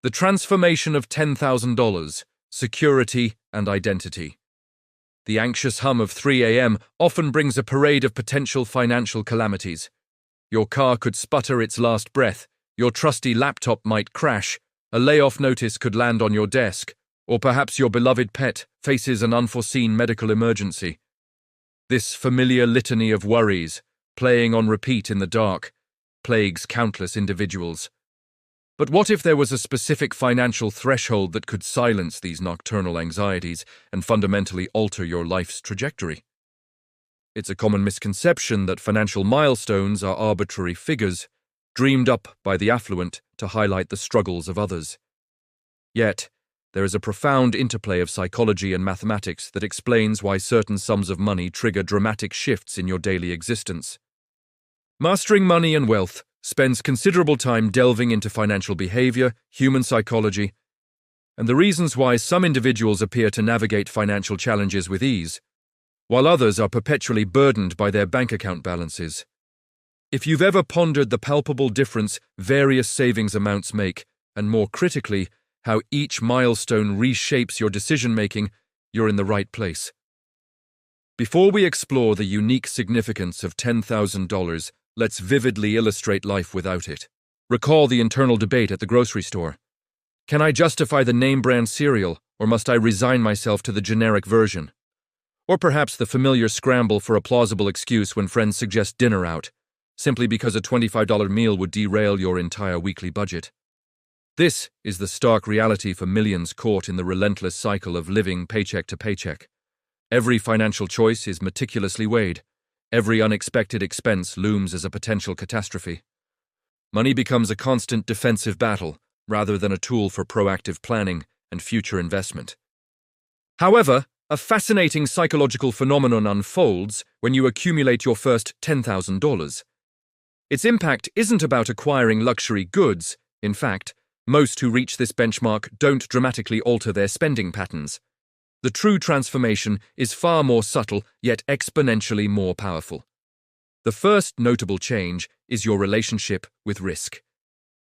The transformation of $10,000, security and identity. The anxious hum of 3 a.m. often brings a parade of potential financial calamities. Your car could sputter its last breath, your trusty laptop might crash, a layoff notice could land on your desk, or perhaps your beloved pet faces an unforeseen medical emergency. This familiar litany of worries, playing on repeat in the dark, plagues countless individuals. But what if there was a specific financial threshold that could silence these nocturnal anxieties and fundamentally alter your life's trajectory? It's a common misconception that financial milestones are arbitrary figures, dreamed up by the affluent to highlight the struggles of others. Yet, there is a profound interplay of psychology and mathematics that explains why certain sums of money trigger dramatic shifts in your daily existence. Mastering Money and Wealth spends considerable time delving into financial behavior, human psychology, and the reasons why some individuals appear to navigate financial challenges with ease, while others are perpetually burdened by their bank account balances. If you've ever pondered the palpable difference various savings amounts make, and more critically, how each milestone reshapes your decision-making, you're in the right place. Before we explore the unique significance of $10,000, let's vividly illustrate life without it. Recall the internal debate at the grocery store. Can I justify the name-brand cereal, or must I resign myself to the generic version? Or perhaps the familiar scramble for a plausible excuse when friends suggest dinner out, simply because a $25 meal would derail your entire weekly budget. This is the stark reality for millions caught in the relentless cycle of living paycheck to paycheck. Every financial choice is meticulously weighed. Every unexpected expense looms as a potential catastrophe. Money becomes a constant defensive battle, rather than a tool for proactive planning and future investment. However, a fascinating psychological phenomenon unfolds when you accumulate your first $10,000. Its impact isn't about acquiring luxury goods. In fact, most who reach this benchmark don't dramatically alter their spending patterns. The true transformation is far more subtle, yet exponentially more powerful. The first notable change is your relationship with risk.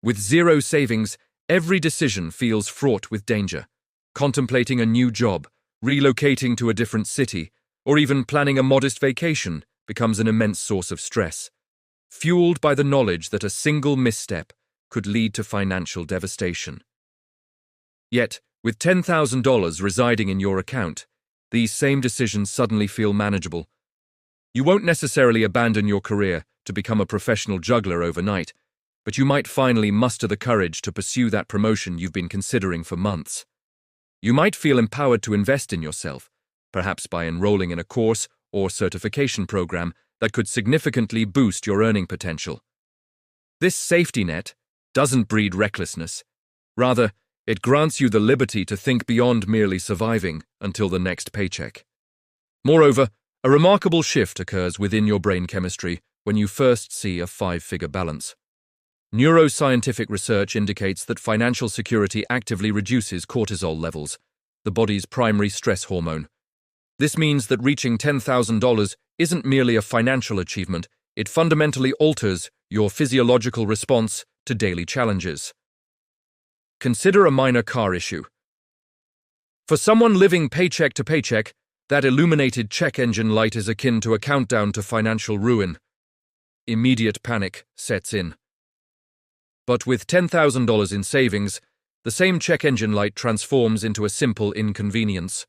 With zero savings, every decision feels fraught with danger. Contemplating a new job, relocating to a different city, or even planning a modest vacation becomes an immense source of stress, fueled by the knowledge that a single misstep could lead to financial devastation. Yet, with $10,000 residing in your account, these same decisions suddenly feel manageable. You won't necessarily abandon your career to become a professional juggler overnight, but you might finally muster the courage to pursue that promotion you've been considering for months. You might feel empowered to invest in yourself, perhaps by enrolling in a course or certification program that could significantly boost your earning potential. This safety net doesn't breed recklessness. Rather, it grants you the liberty to think beyond merely surviving until the next paycheck. Moreover, a remarkable shift occurs within your brain chemistry when you first see a 5-figure balance. Neuroscientific research indicates that financial security actively reduces cortisol levels, the body's primary stress hormone. This means that reaching $10,000 isn't merely a financial achievement, it fundamentally alters your physiological response to daily challenges. Consider a minor car issue. For someone living paycheck to paycheck, that illuminated check engine light is akin to a countdown to financial ruin. Immediate panic sets in. But with $10,000 in savings, the same check engine light transforms into a simple inconvenience.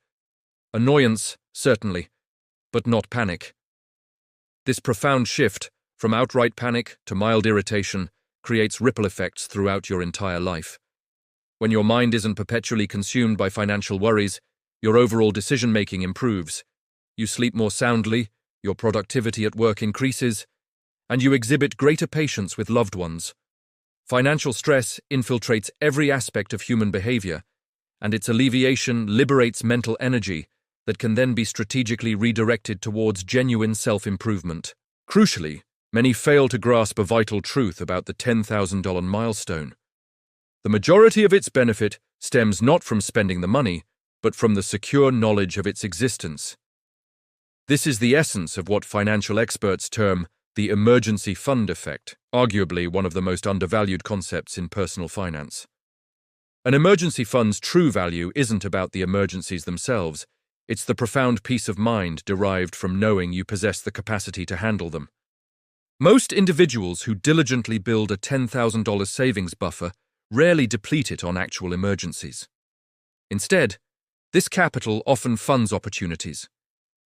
Annoyance, certainly, but not panic. This profound shift, from outright panic to mild irritation, creates ripple effects throughout your entire life. When your mind isn't perpetually consumed by financial worries, your overall decision-making improves. You sleep more soundly, your productivity at work increases, and you exhibit greater patience with loved ones. Financial stress infiltrates every aspect of human behavior, and its alleviation liberates mental energy that can then be strategically redirected towards genuine self-improvement. Crucially, many fail to grasp a vital truth about the $10,000 milestone. The majority of its benefit stems not from spending the money, but from the secure knowledge of its existence. This is the essence of what financial experts term the emergency fund effect, arguably one of the most undervalued concepts in personal finance. An emergency fund's true value isn't about the emergencies themselves. It's the profound peace of mind derived from knowing you possess the capacity to handle them. Most individuals who diligently build a $10,000 savings buffer rarely deplete it on actual emergencies. Instead, this capital often funds opportunities.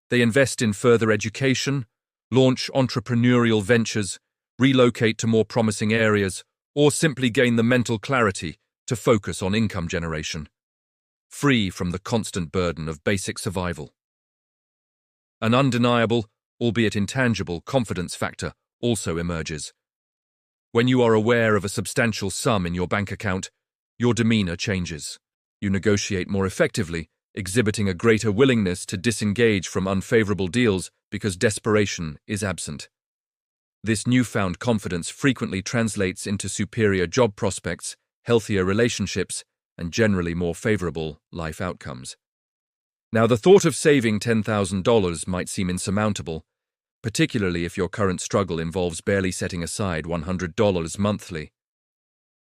They invest in further education, launch entrepreneurial ventures, relocate to more promising areas, or simply gain the mental clarity to focus on income generation, free from the constant burden of basic survival. An undeniable, albeit intangible, confidence factor also emerges. When you are aware of a substantial sum in your bank account, your demeanor changes. You negotiate more effectively, exhibiting a greater willingness to disengage from unfavorable deals because desperation is absent. This newfound confidence frequently translates into superior job prospects, healthier relationships, and generally more favorable life outcomes. Now, the thought of saving $10,000 might seem insurmountable, particularly if your current struggle involves barely setting aside $100 monthly.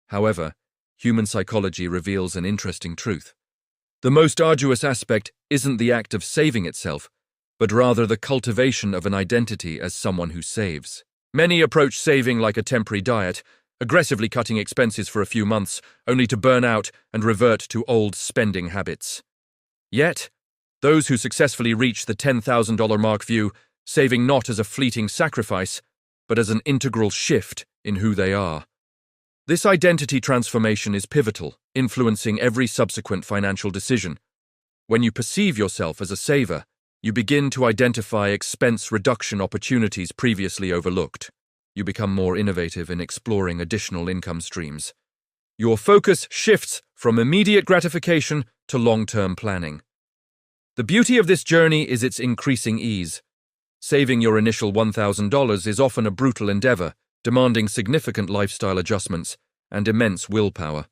However, human psychology reveals an interesting truth. The most arduous aspect isn't the act of saving itself, but rather the cultivation of an identity as someone who saves. Many approach saving like a temporary diet, aggressively cutting expenses for a few months, only to burn out and revert to old spending habits. Yet, those who successfully reach the $10,000 mark view saving not as a fleeting sacrifice, but as an integral shift in who they are. This identity transformation is pivotal, influencing every subsequent financial decision. When you perceive yourself as a saver, you begin to identify expense reduction opportunities previously overlooked. You become more innovative in exploring additional income streams. Your focus shifts from immediate gratification to long-term planning. The beauty of this journey is its increasing ease. Saving your initial $1,000 is often a brutal endeavor, demanding significant lifestyle adjustments and immense willpower.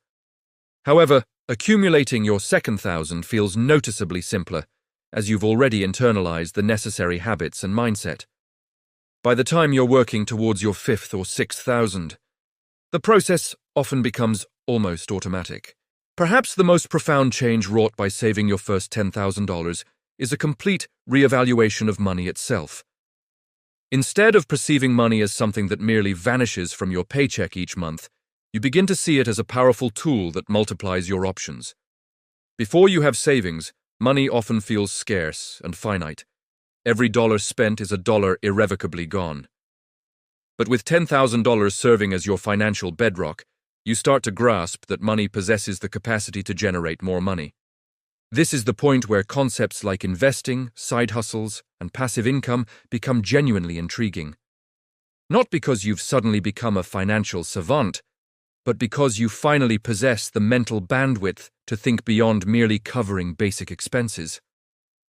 However, accumulating your second $1,000 feels noticeably simpler, as you've already internalized the necessary habits and mindset. By the time you're working towards your fifth or $6,000, the process often becomes almost automatic. Perhaps the most profound change wrought by saving your first $10,000 is a complete reevaluation of money itself. Instead of perceiving money as something that merely vanishes from your paycheck each month, you begin to see it as a powerful tool that multiplies your options. Before you have savings, money often feels scarce and finite. Every dollar spent is a dollar irrevocably gone. But with $10,000 serving as your financial bedrock, you start to grasp that money possesses the capacity to generate more money. This is the point where concepts like investing, side hustles, and passive income become genuinely intriguing. Not because you've suddenly become a financial savant, but because you finally possess the mental bandwidth to think beyond merely covering basic expenses.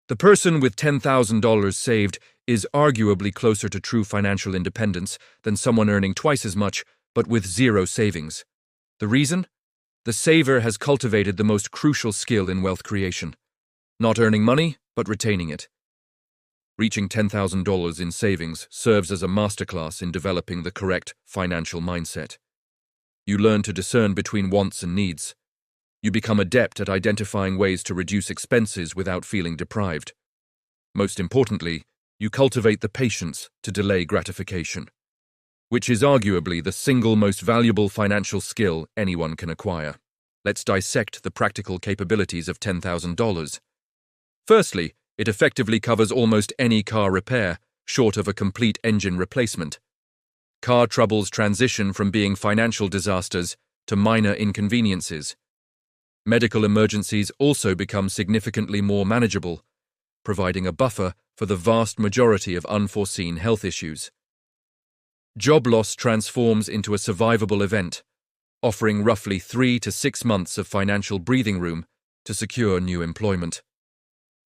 The person with $10,000 saved is arguably closer to true financial independence than someone earning twice as much, but with zero savings. The reason? The saver has cultivated the most crucial skill in wealth creation. Not earning money, but retaining it. Reaching $10,000 in savings serves as a masterclass in developing the correct financial mindset. You learn to discern between wants and needs. You become adept at identifying ways to reduce expenses without feeling deprived. Most importantly, you cultivate the patience to delay gratification, which is arguably the single most valuable financial skill anyone can acquire. Let's dissect the practical capabilities of $10,000. Firstly, it effectively covers almost any car repair, short of a complete engine replacement. Car troubles transition from being financial disasters to minor inconveniences. Medical emergencies also become significantly more manageable, providing a buffer for the vast majority of unforeseen health issues. Job loss transforms into a survivable event, offering roughly 3 to 6 months of financial breathing room to secure new employment.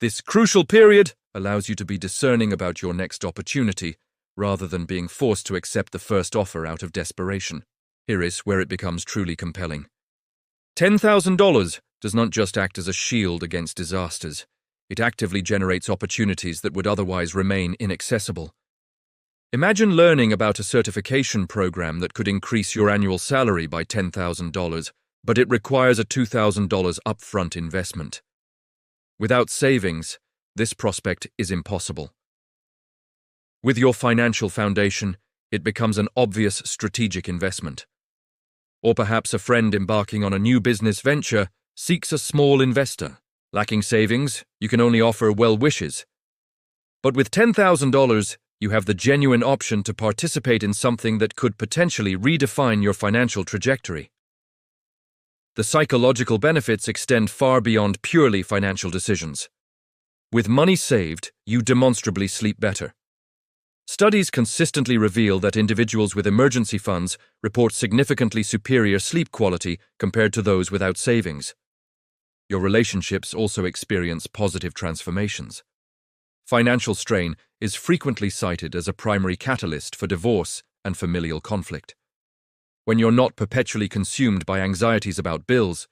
This crucial period allows you to be discerning about your next opportunity rather than being forced to accept the first offer out of desperation. Here is where it becomes truly compelling. $10,000 does not just act as a shield against disasters. It actively generates opportunities that would otherwise remain inaccessible. Imagine learning about a certification program that could increase your annual salary by $10,000, but it requires a $2,000 upfront investment. Without savings, this prospect is impossible. With your financial foundation, it becomes an obvious strategic investment. Or perhaps a friend embarking on a new business venture seeks a small investor. Lacking savings, you can only offer well wishes. But with $10,000, you have the genuine option to participate in something that could potentially redefine your financial trajectory. The psychological benefits extend far beyond purely financial decisions. With money saved, you demonstrably sleep better. Studies consistently reveal that individuals with emergency funds report significantly superior sleep quality compared to those without savings. Your relationships also experience positive transformations. Financial strain is frequently cited as a primary catalyst for divorce and familial conflict. When you're not perpetually consumed by anxieties about bills,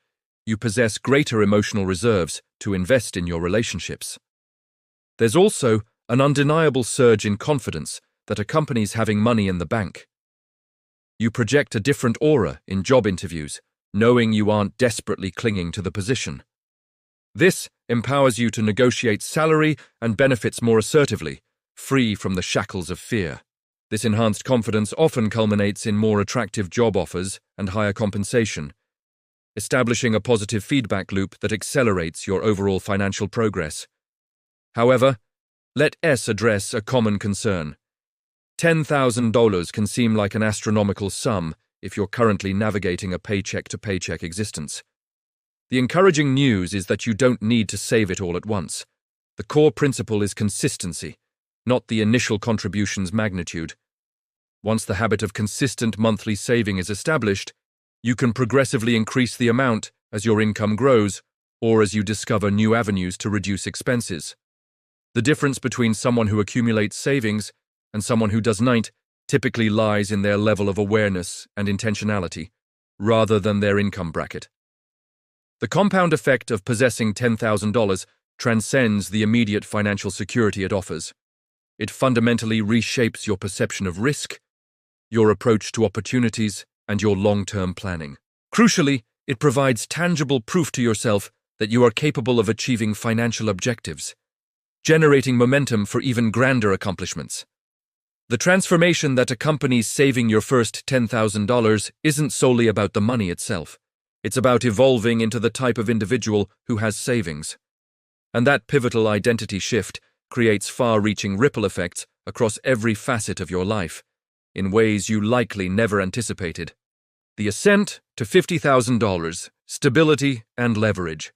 you possess greater emotional reserves to invest in your relationships. There's also an undeniable surge in confidence that accompanies having money in the bank. You project a different aura in job interviews, knowing you aren't desperately clinging to the position. This empowers you to negotiate salary and benefits more assertively, free from the shackles of fear. This enhanced confidence often culminates in more attractive job offers and higher compensation, establishing a positive feedback loop that accelerates your overall financial progress. However, let us address a common concern. $10,000 can seem like an astronomical sum if you're currently navigating a paycheck-to-paycheck existence. The encouraging news is that you don't need to save it all at once. The core principle is consistency, not the initial contribution's magnitude. Once the habit of consistent monthly saving is established, you can progressively increase the amount as your income grows or as you discover new avenues to reduce expenses. The difference between someone who accumulates savings and someone who does not typically lies in their level of awareness and intentionality, rather than their income bracket. The compound effect of possessing $10,000 transcends the immediate financial security it offers. It fundamentally reshapes your perception of risk, your approach to opportunities, and your long-term planning. Crucially, it provides tangible proof to yourself that you are capable of achieving financial objectives, generating momentum for even grander accomplishments. The transformation that accompanies saving your first $10,000 isn't solely about the money itself. It's about evolving into the type of individual who has savings. And that pivotal identity shift creates far-reaching ripple effects across every facet of your life, in ways you likely never anticipated. The ascent to $50,000, stability, and leverage.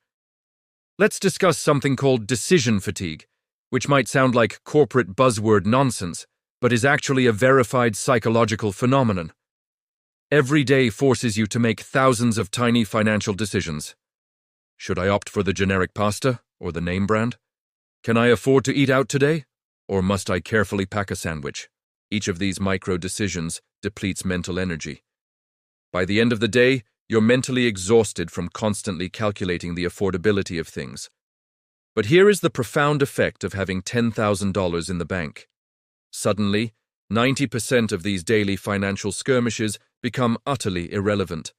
Let's discuss something called decision fatigue, which might sound like corporate buzzword nonsense, but is actually a verified psychological phenomenon. Every day forces you to make thousands of tiny financial decisions. Should I opt for the generic pasta or the name brand? Can I afford to eat out today? Or must I carefully pack a sandwich? Each of these micro decisions depletes mental energy. By the end of the day, you're mentally exhausted from constantly calculating the affordability of things. But here is the profound effect of having $10,000 in the bank. Suddenly, 90% of these daily financial skirmishes become utterly irrelevant.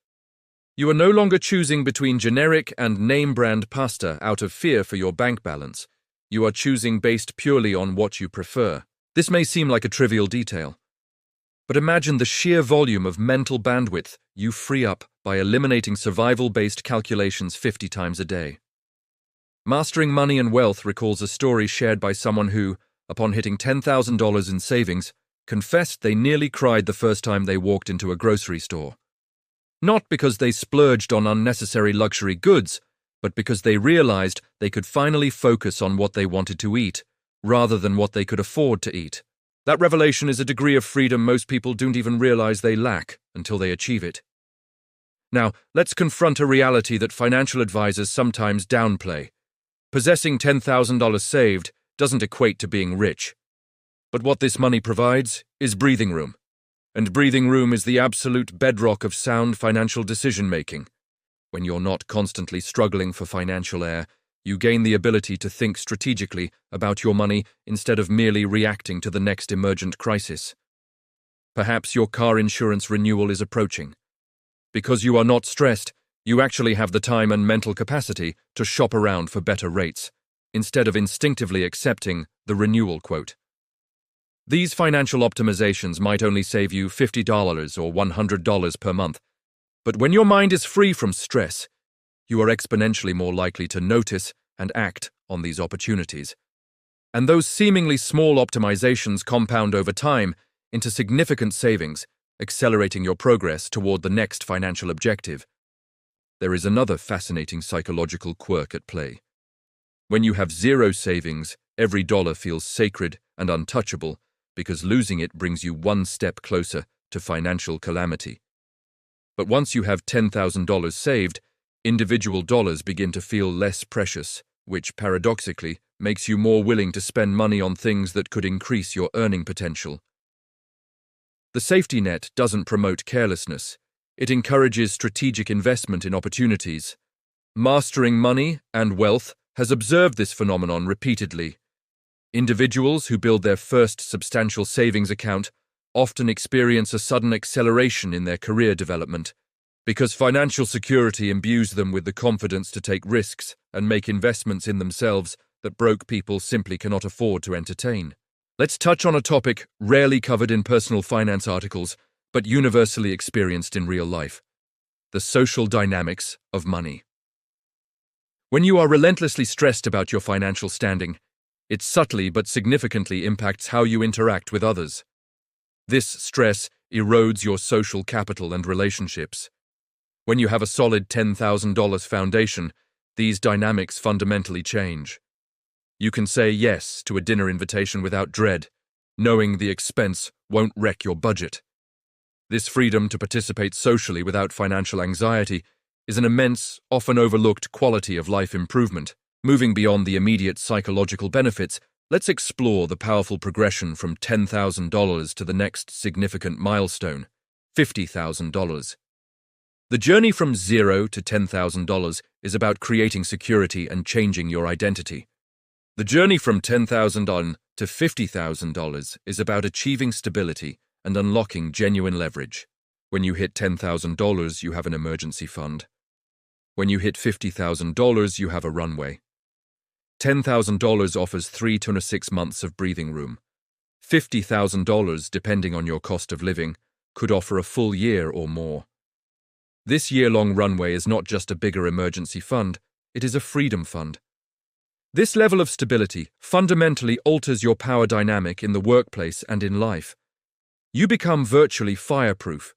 You are no longer choosing between generic and name-brand pasta out of fear for your bank balance. You are choosing based purely on what you prefer. This may seem like a trivial detail, but imagine the sheer volume of mental bandwidth you free up by eliminating survival-based calculations 50 times a day. Mastering Money and Wealth recalls a story shared by someone who, upon hitting $10,000 in savings, confessed they nearly cried the first time they walked into a grocery store. Not because they splurged on unnecessary luxury goods, but because they realized they could finally focus on what they wanted to eat, rather than what they could afford to eat. That revelation is a degree of freedom most people don't even realize they lack until they achieve it. Now, let's confront a reality that financial advisors sometimes downplay. Possessing $10,000 saved doesn't equate to being rich. But what this money provides is breathing room. And breathing room is the absolute bedrock of sound financial decision-making. When you're not constantly struggling for financial air, you gain the ability to think strategically about your money instead of merely reacting to the next emergent crisis. Perhaps your car insurance renewal is approaching. Because you are not stressed, You actually have the time and mental capacity to shop around for better rates, instead of instinctively accepting the renewal quote. These financial optimizations might only save you $50 or $100 per month, but when your mind is free from stress, you are exponentially more likely to notice and act on these opportunities. And those seemingly small optimizations compound over time into significant savings, accelerating your progress toward the next financial objective. There is another fascinating psychological quirk at play. When you have zero savings, every dollar feels sacred and untouchable because losing it brings you one step closer to financial calamity. But once you have $10,000 saved, individual dollars begin to feel less precious, which paradoxically makes you more willing to spend money on things that could increase your earning potential. The safety net doesn't promote carelessness. It encourages strategic investment in opportunities. Mastering Money and Wealth has observed this phenomenon repeatedly. Individuals who build their first substantial savings account often experience a sudden acceleration in their career development because financial security imbues them with the confidence to take risks and make investments in themselves that broke people simply cannot afford to entertain. Let's touch on a topic rarely covered in personal finance articles, but universally experienced in real life: the social dynamics of money. When you are relentlessly stressed about your financial standing, it subtly but significantly impacts how you interact with others. This stress erodes your social capital and relationships. When you have a solid $10,000 foundation, these dynamics fundamentally change. You can say yes to a dinner invitation without dread, knowing the expense won't wreck your budget. This freedom to participate socially without financial anxiety is an immense, often overlooked quality of life improvement. Moving beyond the immediate psychological benefits, let's explore the powerful progression from $10,000 to the next significant milestone, $50,000. The journey from $0 to $10,000 is about creating security and changing your identity. The journey from $10,000 to $50,000 is about achieving stability and unlocking genuine leverage. When you hit $10,000, you have an emergency fund. When you hit $50,000, you have a runway. $10,000 offers 3 to 6 months of breathing room. $50,000, depending on your cost of living, could offer a full year or more. This year-long runway is not just a bigger emergency fund, it is a freedom fund. This level of stability fundamentally alters your power dynamic in the workplace and in life. You become virtually fireproof.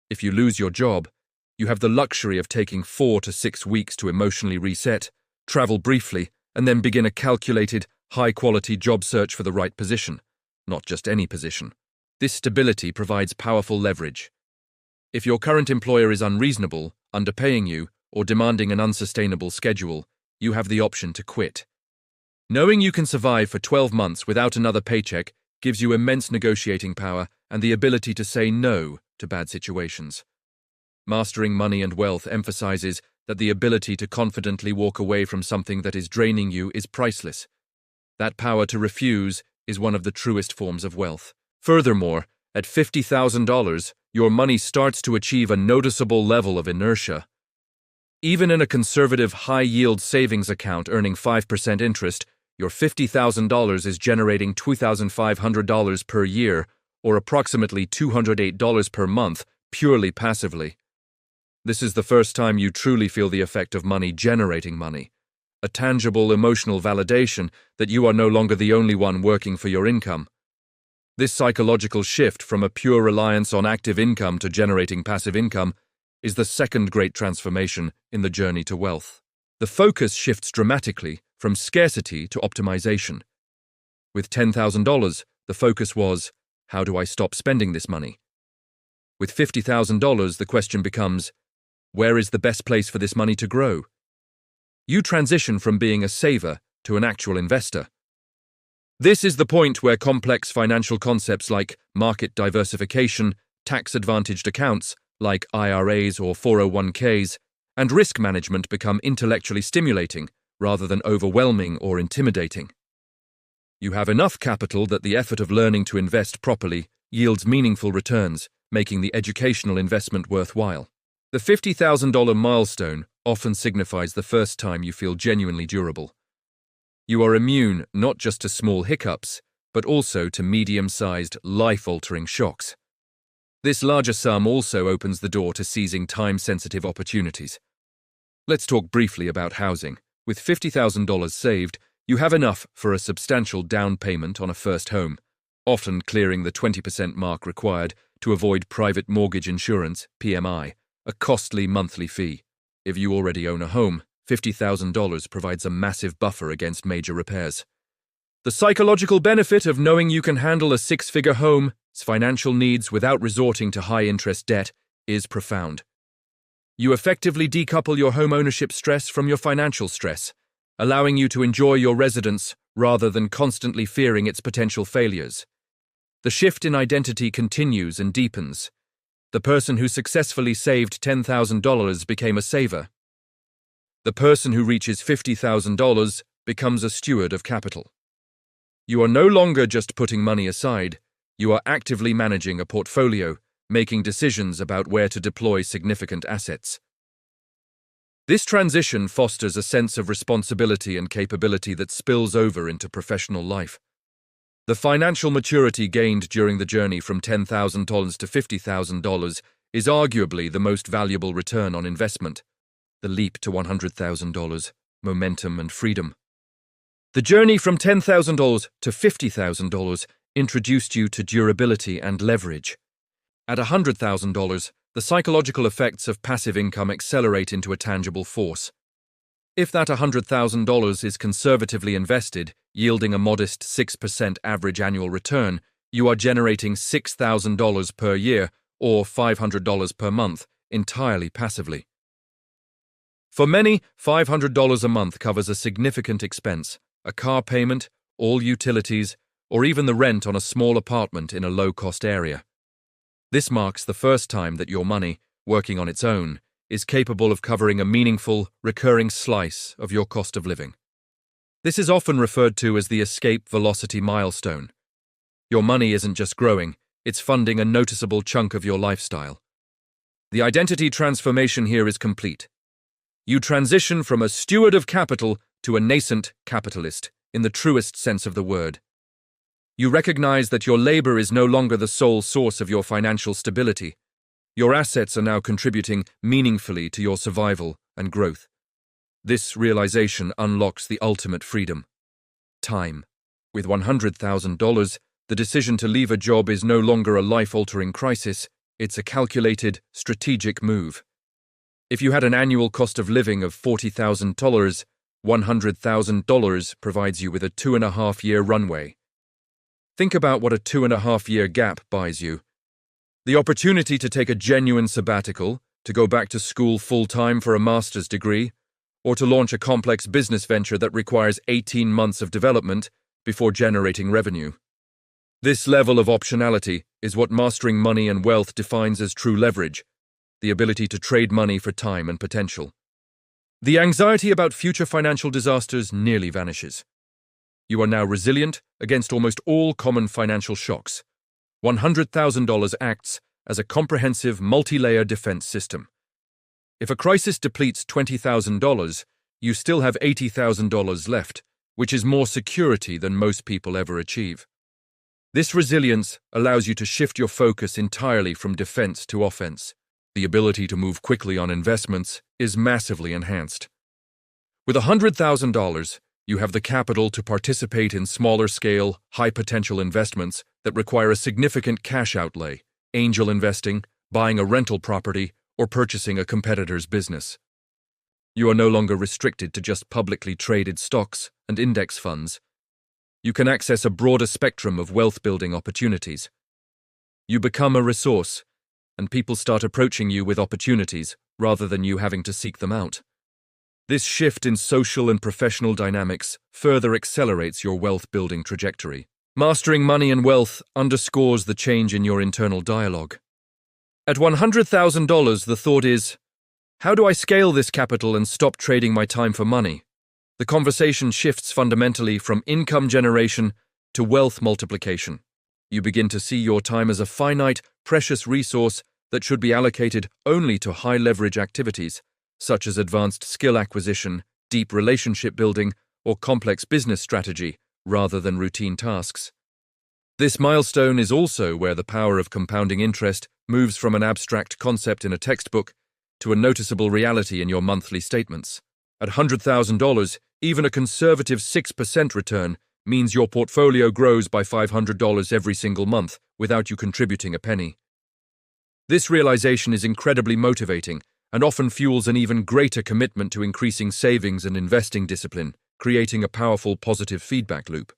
If you lose your job, you have the luxury of taking 4 to 6 weeks to emotionally reset, travel briefly, and then begin a calculated, high-quality job search for the right position, not just any position. This stability provides powerful leverage. If your current employer is unreasonable, underpaying you, or demanding an unsustainable schedule, you have the option to quit. Knowing you can survive for 12 months without another paycheck gives you immense negotiating power and the ability to say no to bad situations. Mastering Money and Wealth emphasizes that the ability to confidently walk away from something that is draining you is priceless. That power to refuse is one of the truest forms of wealth. Furthermore, at $50,000, your money starts to achieve a noticeable level of inertia. Even in a conservative high-yield savings account earning 5% interest, your $50,000 is generating $2,500 per year, or approximately $208 per month, purely passively. This is the first time you truly feel the effect of money generating money, a tangible emotional validation that you are no longer the only one working for your income. This psychological shift from a pure reliance on active income to generating passive income is the second great transformation in the journey to wealth. The focus shifts dramatically from scarcity to optimization. With $10,000, the focus was, how do I stop spending this money? With $50,000, the question becomes, where is the best place for this money to grow? You transition from being a saver to an actual investor. This is the point where complex financial concepts like market diversification, tax-advantaged accounts like IRAs or 401ks, and risk management become intellectually stimulating rather than overwhelming or intimidating. You have enough capital that the effort of learning to invest properly yields meaningful returns, making the educational investment worthwhile. The $50,000 milestone often signifies the first time you feel genuinely durable. You are immune not just to small hiccups, but also to medium-sized, life-altering shocks. This larger sum also opens the door to seizing time-sensitive opportunities. Let's talk briefly about housing. With $50,000 saved, you have enough for a substantial down payment on a first home, often clearing the 20% mark required to avoid private mortgage insurance, PMI, a costly monthly fee. If you already own a home, $50,000 provides a massive buffer against major repairs. The psychological benefit of knowing you can handle a six-figure home's financial needs without resorting to high-interest debt is profound. You effectively decouple your home ownership stress from your financial stress, allowing you to enjoy your residence rather than constantly fearing its potential failures. The shift in identity continues and deepens. The person who successfully saved $10,000 became a saver. The person who reaches $50,000 becomes a steward of capital. You are no longer just putting money aside, you are actively managing a portfolio, making decisions about where to deploy significant assets. This transition fosters a sense of responsibility and capability that spills over into professional life. The financial maturity gained during the journey from $10,000 to $50,000 is arguably the most valuable return on investment. The leap to $100,000, momentum and freedom. The journey from $10,000 to $50,000 introduced you to durability and leverage. At $100,000, the psychological effects of passive income accelerate into a tangible force. If that $100,000 is conservatively invested, yielding a modest 6% average annual return, you are generating $6,000 per year or $500 per month entirely passively. For many, $500 a month covers a significant expense, a car payment, all utilities, or even the rent on a small apartment in a low-cost area. This marks the first time that your money, working on its own, is capable of covering a meaningful, recurring slice of your cost of living. This is often referred to as the escape velocity milestone. Your money isn't just growing, it's funding a noticeable chunk of your lifestyle. The identity transformation here is complete. You transition from a steward of capital to a nascent capitalist, in the truest sense of the word. You recognize that your labor is no longer the sole source of your financial stability. Your assets are now contributing meaningfully to your survival and growth. This realization unlocks the ultimate freedom: time. With $100,000, the decision to leave a job is no longer a life-altering crisis, it's a calculated, strategic move. If you had an annual cost of living of $40,000, $100,000 provides you with a 2.5-year runway. Think about what a 2.5-year gap buys you. The opportunity to take a genuine sabbatical, to go back to school full-time for a master's degree, or to launch a complex business venture that requires 18 months of development before generating revenue. This level of optionality is what mastering money and wealth defines as true leverage, the ability to trade money for time and potential. The anxiety about future financial disasters nearly vanishes. You are now resilient against almost all common financial shocks. $100,000 acts as a comprehensive, multi-layer defense system. If a crisis depletes $20,000, you still have $80,000 left, which is more security than most people ever achieve. This resilience allows you to shift your focus entirely from defense to offense. The ability to move quickly on investments is massively enhanced. With $100,000, you have the capital to participate in smaller-scale, high-potential investments that require a significant cash outlay, angel investing, buying a rental property, or purchasing a competitor's business. You are no longer restricted to just publicly traded stocks and index funds. You can access a broader spectrum of wealth-building opportunities. You become a resource, and people start approaching you with opportunities rather than you having to seek them out. This shift in social and professional dynamics further accelerates your wealth-building trajectory. Mastering money and wealth underscores the change in your internal dialogue. At $100,000, the thought is, how do I scale this capital and stop trading my time for money? The conversation shifts fundamentally from income generation to wealth multiplication. You begin to see your time as a finite, precious resource that should be allocated only to high-leverage activities, such as advanced skill acquisition, deep relationship building, or complex business strategy, rather than routine tasks. This milestone is also where the power of compounding interest moves from an abstract concept in a textbook to a noticeable reality in your monthly statements. At $100,000, even a conservative 6% return means your portfolio grows by $500 every single month without you contributing a penny. This realization is incredibly motivating and often fuels an even greater commitment to increasing savings and investing discipline, creating a powerful positive feedback loop.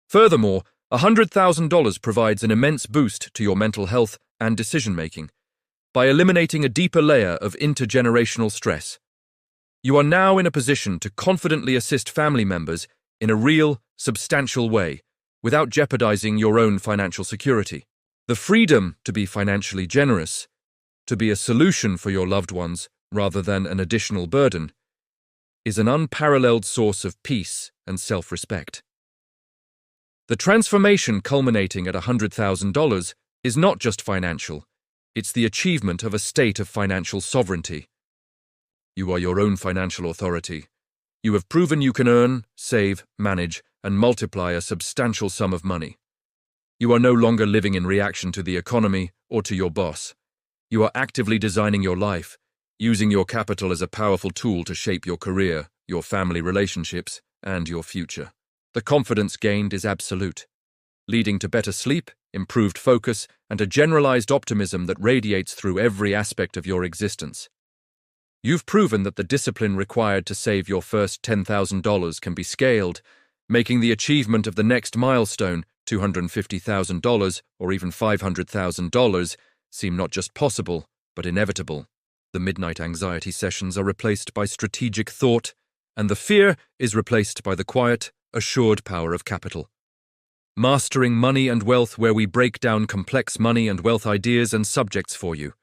Furthermore, $100,000 provides an immense boost to your mental health and decision-making by eliminating a deeper layer of intergenerational stress. You are now in a position to confidently assist family members in a real, substantial way without jeopardizing your own financial security. The freedom to be financially generous, to be a solution for your loved ones rather than an additional burden, is an unparalleled source of peace and self-respect. The transformation culminating at $100,000 is not just financial, it's the achievement of a state of financial sovereignty. You are your own financial authority. You have proven you can earn, save, manage, and multiply a substantial sum of money. You are no longer living in reaction to the economy or to your boss. You are actively designing your life, using your capital as a powerful tool to shape your career, your family relationships, and your future. The confidence gained is absolute, leading to better sleep, improved focus, and a generalized optimism that radiates through every aspect of your existence. You've proven that the discipline required to save your first $10,000 can be scaled, making the achievement of the next milestone, $250,000 or even $500,000, seem not just possible, but inevitable. The midnight anxiety sessions are replaced by strategic thought, and the fear is replaced by the quiet, assured power of capital. Mastering Money and Wealth, where we break down complex money and wealth ideas and subjects for you.